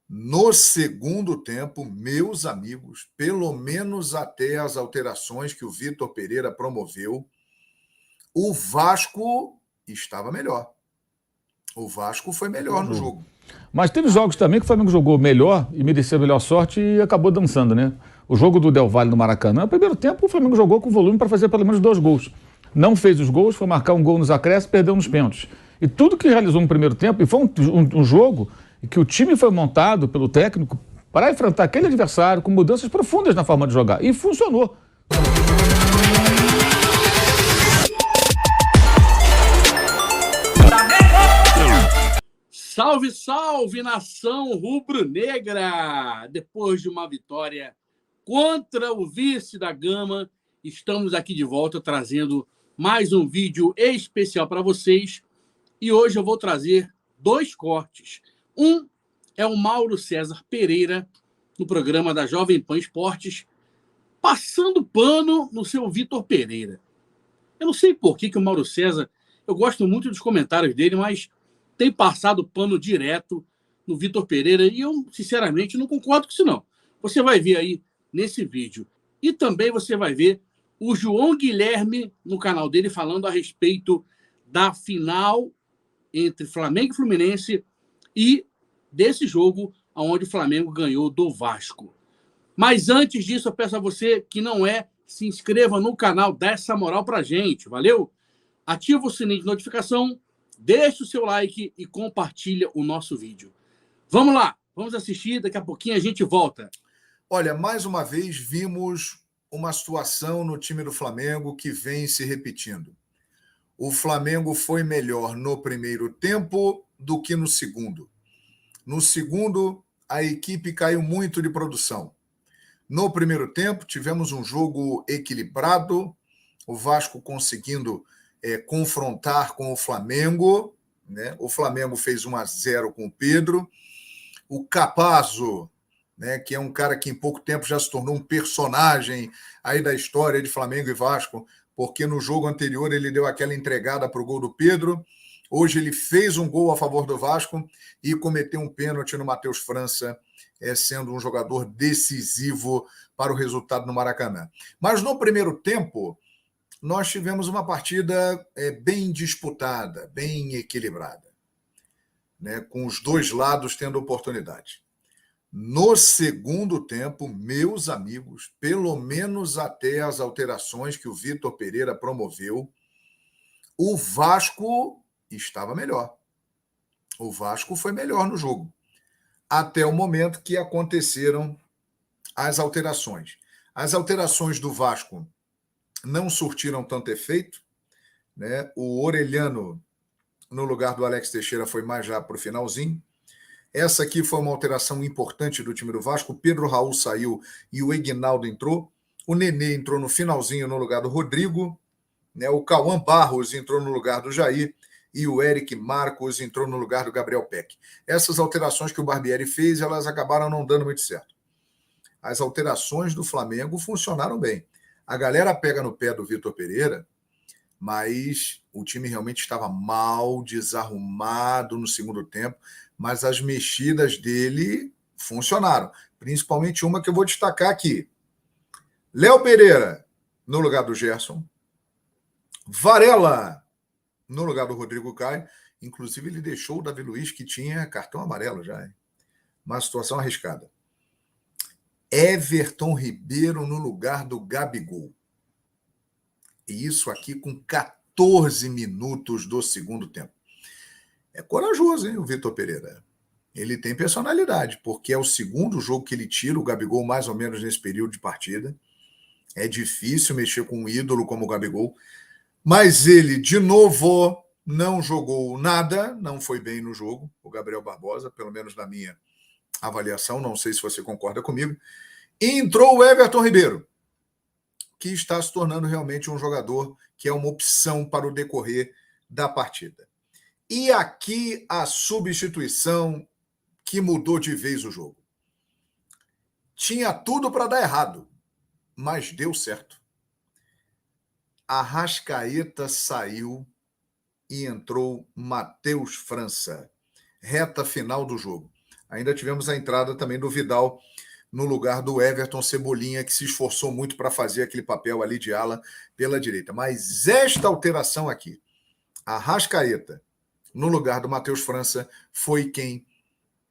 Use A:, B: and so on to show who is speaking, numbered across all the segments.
A: No segundo tempo, meus amigos, pelo menos até as alterações que o Vitor Pereira promoveu, o Vasco estava melhor. O Vasco foi melhor no jogo.
B: Mas teve jogos também que o Flamengo jogou melhor e mereceu a melhor sorte e acabou dançando, né? O jogo do Del Valle no Maracanã, no primeiro tempo o Flamengo jogou com volume para fazer pelo menos 2 gols. Não fez os gols, foi marcar um gol nos acréscimos, perdeu nos pênaltis. E tudo que realizou no primeiro tempo, e foi um jogo em que o time foi montado pelo técnico para enfrentar aquele adversário com mudanças profundas na forma de jogar. E funcionou.
C: Salve, salve, nação rubro-negra! Depois de uma vitória contra o vice da Gama, estamos aqui de volta trazendo mais um vídeo especial para vocês. E hoje eu vou trazer 2 cortes. Um é o Mauro César Pereira, no programa da Jovem Pan Esportes, passando pano no seu Vitor Pereira. Eu não sei por que o Mauro César, eu gosto muito dos comentários dele, mas tem passado pano direto no Vitor Pereira e eu, sinceramente, não concordo com isso, não. Você vai ver aí nesse vídeo. E também você vai ver o João Guilherme no canal dele falando a respeito da final entre Flamengo e Fluminense e desse jogo onde o Flamengo ganhou do Vasco. Mas antes disso, eu peço a você que não se inscreva no canal, dá essa moral pra gente, valeu? Ativa o sininho de notificação, deixa o seu like e compartilha o nosso vídeo. Vamos lá, vamos assistir, daqui a pouquinho a gente volta.
A: Olha, mais uma vez vimos uma situação no time do Flamengo que vem se repetindo. O Flamengo foi melhor no primeiro tempo do que no segundo. No segundo, a equipe caiu muito de produção. No primeiro tempo, tivemos um jogo equilibrado, o Vasco conseguindo confrontar com o Flamengo, né? O Flamengo fez 1-0 com o Pedro. O Capazo, né, que é um cara que em pouco tempo já se tornou um personagem aí da história de Flamengo e Vasco, porque no jogo anterior ele deu aquela entregada para o gol do Pedro. Hoje ele fez um gol a favor do Vasco e cometeu um pênalti no Matheus França, sendo um jogador decisivo para o resultado no Maracanã. Mas no primeiro tempo, nós tivemos uma partida bem disputada, bem equilibrada, né, com os dois lados tendo oportunidade. No segundo tempo, meus amigos, pelo menos até as alterações que o Vitor Pereira promoveu, o Vasco estava melhor. O Vasco foi melhor no jogo, até o momento que aconteceram as alterações. As alterações do Vasco não surtiram tanto efeito, né? O Orelhano, no lugar do Alex Teixeira, foi mais já para o finalzinho. Essa aqui foi uma alteração importante do time do Vasco. O Pedro Raul saiu e o Ignaldo entrou. O Nenê entrou no finalzinho no lugar do Rodrigo, né? O Cauã Barros entrou no lugar do Jair e o Eric Marcos entrou no lugar do Gabriel Peck. Essas alterações que o Barbieri fez, elas acabaram não dando muito certo. As alterações do Flamengo funcionaram bem. A galera pega no pé do Vitor Pereira, mas o time realmente estava mal, desarrumado no segundo tempo, mas as mexidas dele funcionaram. Principalmente uma que eu vou destacar aqui. Léo Pereira, no lugar do Gerson. Varela, no lugar do Rodrigo Caio. Inclusive, ele deixou o Davi Luiz, que tinha cartão amarelo já. Hein? Uma situação arriscada. Everton Ribeiro no lugar do Gabigol. E isso aqui com 14 minutos do segundo tempo. É corajoso, hein, o Vitor Pereira. Ele tem personalidade, porque é o segundo jogo que ele tira o Gabigol mais ou menos nesse período de partida. É difícil mexer com um ídolo como o Gabigol. Mas ele, de novo, não jogou nada, não foi bem no jogo, o Gabriel Barbosa, pelo menos na minha avaliação, não sei se você concorda comigo. E entrou o Everton Ribeiro, que está se tornando realmente um jogador que é uma opção para o decorrer da partida. E aqui a substituição que mudou de vez o jogo. Tinha tudo para dar errado, mas deu certo. Arrascaeta saiu e entrou Matheus França. Reta final do jogo. Ainda tivemos a entrada também do Vidal no lugar do Everton Cebolinha, que se esforçou muito para fazer aquele papel ali de ala pela direita. Mas esta alteração aqui, Arrascaeta no lugar do Matheus França, foi quem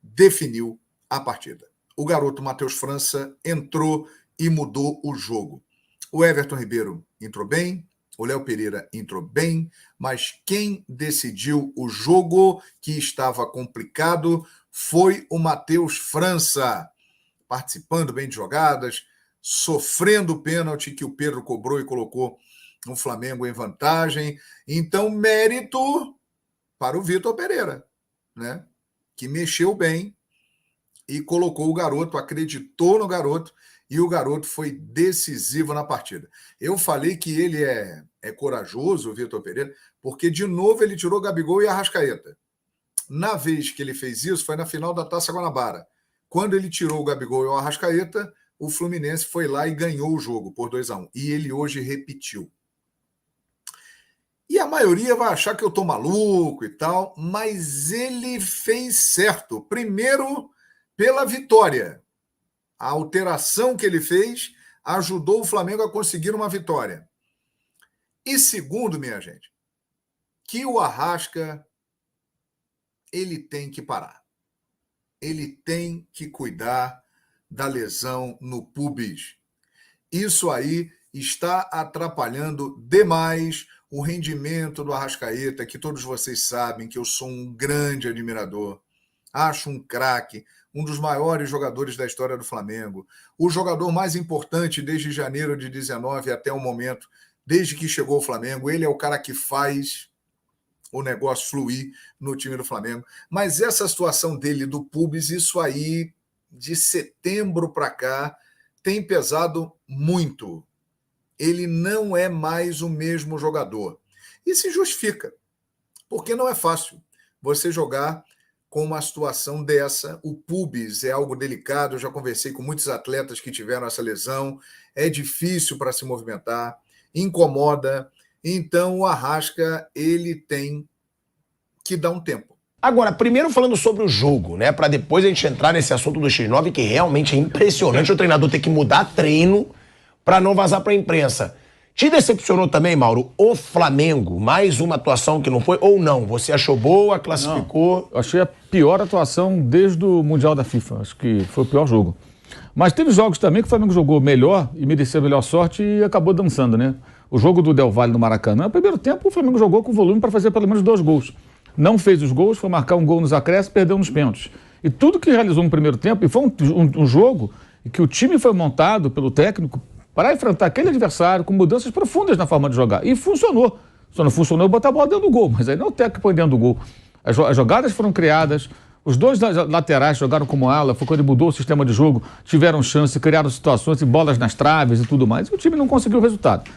A: definiu a partida. O garoto Matheus França entrou e mudou o jogo. O Everton Ribeiro entrou bem, o Léo Pereira entrou bem, mas quem decidiu o jogo, que estava complicado, foi o Matheus França, participando bem de jogadas, sofrendo o pênalti que o Pedro cobrou e colocou o Flamengo em vantagem. Então, mérito para o Vitor Pereira, né? Que mexeu bem e colocou o garoto, acreditou no garoto, e o garoto foi decisivo na partida. Eu falei que ele é corajoso, o Vitor Pereira, porque, de novo, ele tirou Gabigol e Arrascaeta. Na vez que ele fez isso, foi na final da Taça Guanabara. Quando ele tirou o Gabigol e o Arrascaeta, o Fluminense foi lá e ganhou o jogo por 2-1. E ele hoje repetiu. E a maioria vai achar que eu tô maluco e tal, mas ele fez certo. Primeiro, pela vitória. A alteração que ele fez ajudou o Flamengo a conseguir uma vitória. E segundo, minha gente, que o Arrasca, ele tem que parar. Ele tem que cuidar da lesão no pubis. Isso aí está atrapalhando demais o rendimento do Arrascaeta, que todos vocês sabem que eu sou um grande admirador. Acho um craque, um dos maiores jogadores da história do Flamengo. O jogador mais importante desde janeiro de 19 até o momento, desde que chegou ao Flamengo. Ele é o cara que faz o negócio fluir no time do Flamengo. Mas essa situação dele do pubis, isso aí, de setembro para cá, tem pesado muito. Ele não é mais o mesmo jogador. E se justifica, porque não é fácil você jogar com uma situação dessa. O pubis é algo delicado, eu já conversei com muitos atletas que tiveram essa lesão, é difícil para se movimentar, incomoda. Então o Arrasca, ele tem que dar um tempo.
D: Agora, primeiro falando sobre o jogo, né, para depois a gente entrar nesse assunto do X9, que realmente é impressionante o treinador ter que mudar treino para não vazar para a imprensa. Te decepcionou também, Mauro, o Flamengo? Mais uma atuação que não foi, ou não? Você achou boa, classificou?
B: Não, eu achei a pior atuação desde o Mundial da FIFA. Acho que foi o pior jogo. Mas teve jogos também que o Flamengo jogou melhor e mereceu a melhor sorte e acabou dançando, né? O jogo do Del Valle no Maracanã, no primeiro tempo o Flamengo jogou com volume para fazer pelo menos 2 gols. Não fez os gols, foi marcar um gol nos acréscimos, perdeu nos pênaltis. E tudo que realizou no primeiro tempo, e foi um jogo em que o time foi montado pelo técnico para enfrentar aquele adversário com mudanças profundas na forma de jogar. E funcionou. Só não funcionou botar a bola dentro do gol, mas aí não é o técnico que põe dentro do gol. As jogadas foram criadas, os 2 laterais jogaram como ala, foi quando ele mudou o sistema de jogo, tiveram chance, criaram situações e bolas nas traves e tudo mais. E o time não conseguiu o resultado.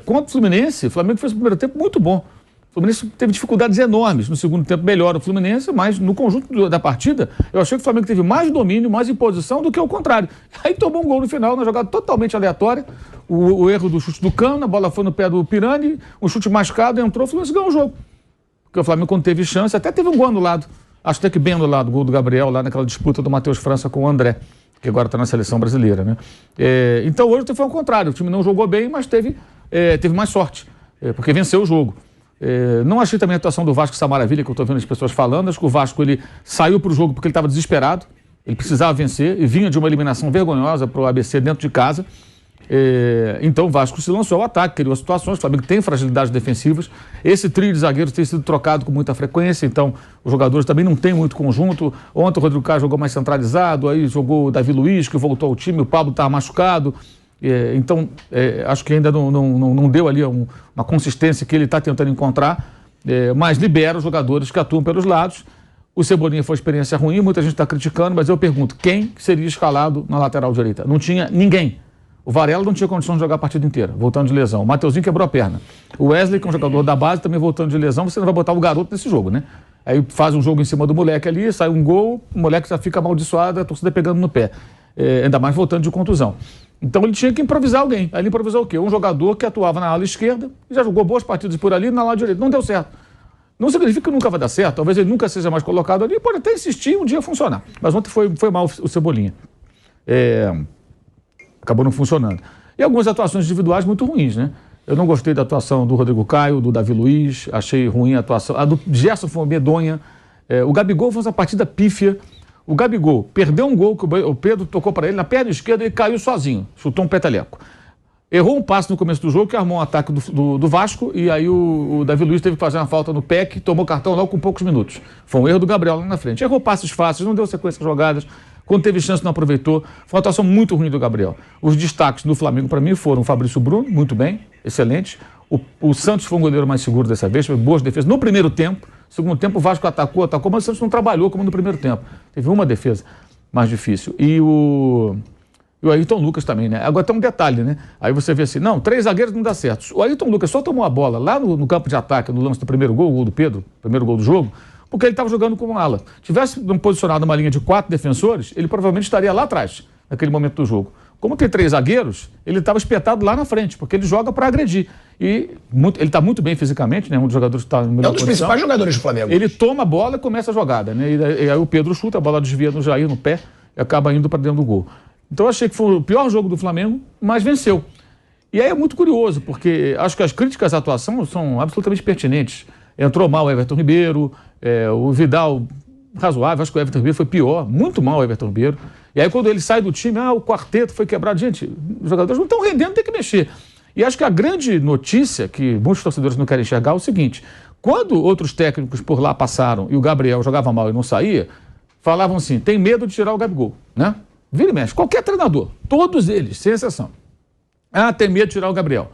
B: Contra o Fluminense, o Flamengo fez o primeiro tempo muito bom. O Fluminense teve dificuldades enormes. No segundo tempo, melhor o Fluminense, mas no conjunto da partida, eu achei que o Flamengo teve mais domínio, mais imposição do que o contrário. Aí tomou um gol no final, uma jogada totalmente aleatória. O erro do chute do Cano, a bola foi no pé do Pirani, um chute mascado, entrou, o Fluminense ganhou o jogo. Porque o Flamengo, quando teve chance, até teve um gol anulado. Acho até que bem anulado, o gol do Gabriel, lá naquela disputa do Matheus França com o André, que agora está na seleção brasileira, né? Então hoje foi ao contrário, o time não jogou bem, mas teve mais sorte, porque venceu o jogo. Não achei também a atuação do Vasco essa maravilha que eu estou vendo as pessoas falando. Acho que o Vasco ele saiu para o jogo porque ele estava desesperado, ele precisava vencer e vinha de uma eliminação vergonhosa para o ABC dentro de casa. Então o Vasco se lançou ao ataque, criou situações. O Flamengo tem fragilidades defensivas. Esse trio de zagueiros tem sido trocado com muita frequência, então os jogadores também não têm muito conjunto. Ontem o Rodrigo Caio jogou mais centralizado, aí jogou o Davi Luiz, que voltou ao time, o Pablo estava machucado. Então, acho que ainda não deu ali uma consistência que ele está tentando encontrar, mas libera os jogadores que atuam pelos lados. O Cebolinha foi uma experiência ruim, muita gente está criticando, mas eu pergunto, quem seria escalado na lateral direita? Não tinha ninguém. O Varela não tinha condição de jogar a partida inteira, voltando de lesão. O Mateuzinho quebrou a perna. O Wesley, que é um jogador da base, também voltando de lesão, você não vai botar o garoto nesse jogo, né? Aí faz um jogo em cima do moleque ali, sai um gol, o moleque já fica amaldiçoado, a torcida pegando no pé. Ainda mais voltando de contusão. Então ele tinha que improvisar alguém. Aí ele improvisou o quê? Um jogador que atuava na ala esquerda e já jogou boas partidas por ali na ala direita. Não deu certo. Não significa que nunca vai dar certo, talvez ele nunca seja mais colocado ali, pode até insistir um dia funcionar. Mas ontem foi mal o Cebolinha. Acabou não funcionando. E algumas atuações individuais muito ruins, né? Eu não gostei da atuação do Rodrigo Caio, do Davi Luiz, achei ruim a atuação. A do Gerson foi medonha. O Gabigol fez uma partida pífia. O Gabigol perdeu um gol que o Pedro tocou para ele na perna esquerda e caiu sozinho, chutou um peteleco. Errou um passe no começo do jogo que armou um ataque do Vasco e aí o Davi Luiz teve que fazer uma falta no PEC, tomou cartão logo com poucos minutos. Foi um erro do Gabriel lá na frente. Errou passes fáceis, não deu sequência de jogadas. Quando teve chance, não aproveitou. Foi uma atuação muito ruim do Gabriel. Os destaques do Flamengo, para mim, foram o Fabrício Bruno, muito bem, excelente. O Santos foi um goleiro mais seguro dessa vez, fez boas defesas no primeiro tempo. Segundo tempo, o Vasco atacou, mas o Santos não trabalhou como no primeiro tempo. Teve uma defesa mais difícil. E o Ayrton Lucas também, né? Agora tem um detalhe, né? Aí você vê assim, não, 3 zagueiros não dá certo. O Ayrton Lucas só tomou a bola lá no campo de ataque, no lance do primeiro gol, o gol do Pedro, primeiro gol do jogo, porque ele estava jogando como ala. Tivesse posicionado uma linha de 4 defensores, ele provavelmente estaria lá atrás, naquele momento do jogo. Como tem 3 zagueiros, ele estava espetado lá na frente, porque ele joga para agredir. E ele está muito bem fisicamente, né? Um dos jogadores que está no melhor
D: É um dos principais jogadores do Flamengo.
B: Ele toma a bola e começa a jogada, né? E aí o Pedro chuta, a bola desvia no Jair, no pé, e acaba indo para dentro do gol. Então eu achei que foi o pior jogo do Flamengo, mas venceu. E aí é muito curioso, porque acho que as críticas à atuação são absolutamente pertinentes. Entrou mal o Everton Ribeiro, o Vidal razoável, acho que o Everton Ribeiro foi pior, muito mal o Everton Ribeiro. E aí quando ele sai do time, o quarteto foi quebrado. Gente, os jogadores não estão rendendo, tem que mexer. E acho que a grande notícia que muitos torcedores não querem enxergar é o seguinte: quando outros técnicos por lá passaram e o Gabriel jogava mal e não saía, falavam assim, tem medo de tirar o Gabigol, né? Vira e mexe, qualquer treinador, todos eles, sem exceção. Tem medo de tirar o Gabriel.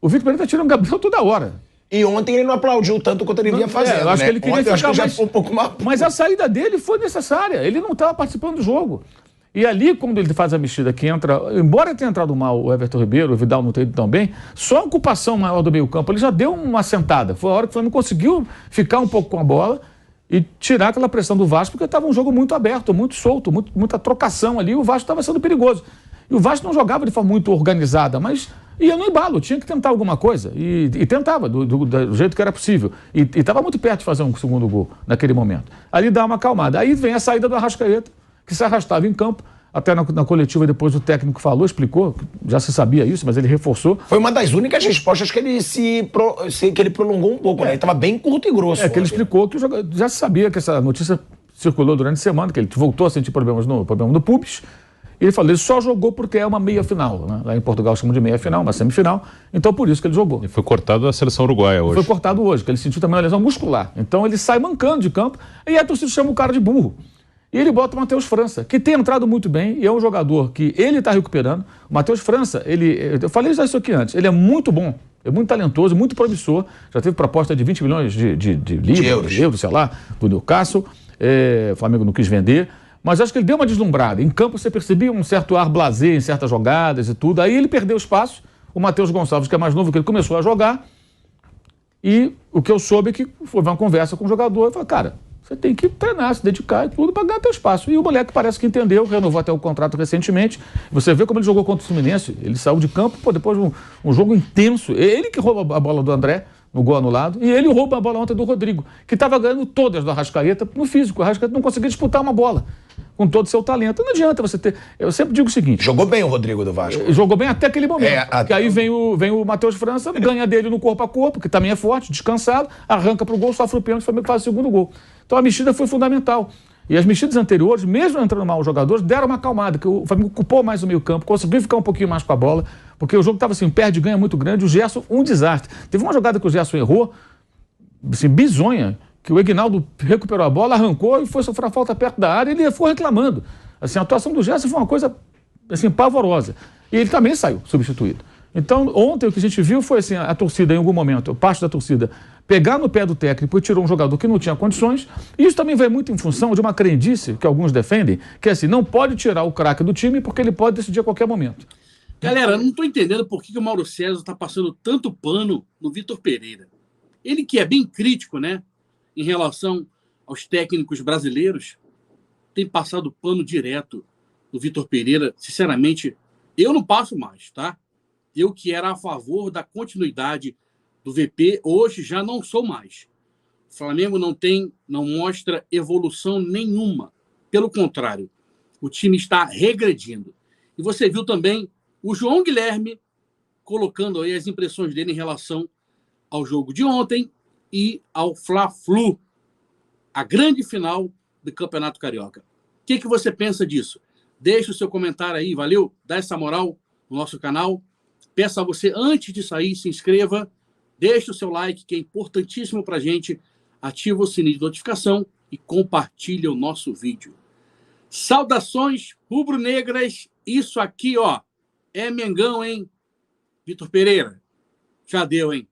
B: O Vitor Pereira está tirando o Gabriel toda hora.
D: E ontem ele não aplaudiu tanto quanto ele vinha fazendo.
B: Eu acho que ele queria ficar
D: já foi um pouco mais...
B: Mas a saída dele foi necessária. Ele não estava participando do jogo. E ali, quando ele faz a mexida que entra, embora tenha entrado mal o Everton Ribeiro, o Vidal não tenha ido tão bem, só a ocupação maior do meio-campo, ele já deu uma sentada. Foi a hora que o Flamengo conseguiu ficar um pouco com a bola e tirar aquela pressão do Vasco, porque estava um jogo muito aberto, muito solto, muita trocação ali, e o Vasco estava sendo perigoso. E o Vasco não jogava de forma muito organizada, mas ia no embalo, tinha que tentar alguma coisa. E tentava, do jeito que era possível. E estava muito perto de fazer um segundo gol naquele momento. Ali dá uma acalmada. Aí vem a saída do Arrascaeta, que se arrastava em campo. Até na coletiva depois o técnico falou, explicou, já se sabia isso, mas ele reforçou.
D: Foi uma das únicas respostas que ele prolongou um pouco, né? Ele estava bem curto e grosso.
B: Que ele explicou que já se sabia que essa notícia circulou durante a semana, que ele voltou a sentir problema no pubis. E ele falou, ele só jogou porque é uma meia-final, né? Lá em Portugal chamam de meia-final, uma semifinal, então por isso que ele jogou.
E: Ele foi cortado da seleção uruguaia hoje.
B: Foi cortado hoje, que ele sentiu também uma lesão muscular. Então ele sai mancando de campo e a torcida chama o cara de burro. E ele bota o Matheus França, que tem entrado muito bem e é um jogador que ele está recuperando. O Matheus França, eu falei já isso aqui antes, ele é muito bom, é muito talentoso, muito promissor. Já teve proposta de 20 milhões de euros, sei lá, do Newcastle. O Flamengo não quis vender. Mas acho que ele deu uma deslumbrada. Em campo você percebia um certo ar blasé em certas jogadas e tudo. Aí ele perdeu espaço. O Matheus Gonçalves, que é mais novo que ele, começou a jogar. E o que eu soube é que foi uma conversa com o jogador. Eu falei, cara, você tem que treinar, se dedicar e tudo para ganhar teu espaço. E o moleque parece que entendeu, renovou até o contrato recentemente. Você vê como ele jogou contra o Fluminense. Ele saiu de campo, depois de um jogo intenso. Ele que rouba a bola do André, no gol anulado, e ele rouba a bola ontem do Rodrigo, que estava ganhando todas do Arrascaeta no físico. O Arrascaeta não conseguia disputar uma bola com todo o seu talento. Não adianta você ter... Eu sempre digo o seguinte...
D: Jogou bem o Rodrigo do Vasco.
B: Jogou bem até aquele momento. Que aí vem o Matheus França, ganha dele no corpo a corpo, que também é forte, descansado, arranca pro gol, sofre o pênalti, o Flamengo faz o segundo gol. Então a mexida foi fundamental. E as mexidas anteriores, mesmo entrando mal os jogadores, deram uma acalmada, que o Flamengo ocupou mais o meio campo, conseguiu ficar um pouquinho mais com a bola, porque o jogo estava assim, perde e ganha muito grande, o Gerson, um desastre. Teve uma jogada que o Gerson errou, assim, bizonha, que o Aguinaldo recuperou a bola, arrancou e foi sofrer a falta perto da área, e ele foi reclamando. Assim, a atuação do Gerson foi uma coisa assim, pavorosa. E ele também saiu substituído. Então, ontem o que a gente viu foi assim, a torcida, em algum momento, parte da torcida, pegar no pé do técnico e tirou um jogador que não tinha condições. E isso também vai muito em função de uma crendice que alguns defendem, que é assim, não pode tirar o craque do time porque ele pode decidir a qualquer momento.
C: Galera, eu não estou entendendo por que o Mauro César está passando tanto pano no Vitor Pereira. Ele que é bem crítico, né, em relação aos técnicos brasileiros, tem passado pano direto no Vitor Pereira. Sinceramente, eu não passo mais, tá? Eu que era a favor da continuidade do VP, hoje já não sou mais. O Flamengo não mostra evolução nenhuma. Pelo contrário, o time está regredindo. E você viu também o João Guilherme colocando aí as impressões dele em relação ao jogo de ontem e ao Fla-Flu, a grande final do Campeonato Carioca. O que você pensa disso? Deixe o seu comentário aí, valeu? Dá essa moral no nosso canal. Peço a você, antes de sair, se inscreva, deixe o seu like, que é importantíssimo para a gente, ativa o sininho de notificação e compartilha o nosso vídeo. Saudações rubro-negras, isso aqui, ó, é Mengão, hein? Vitor Pereira, já deu, hein?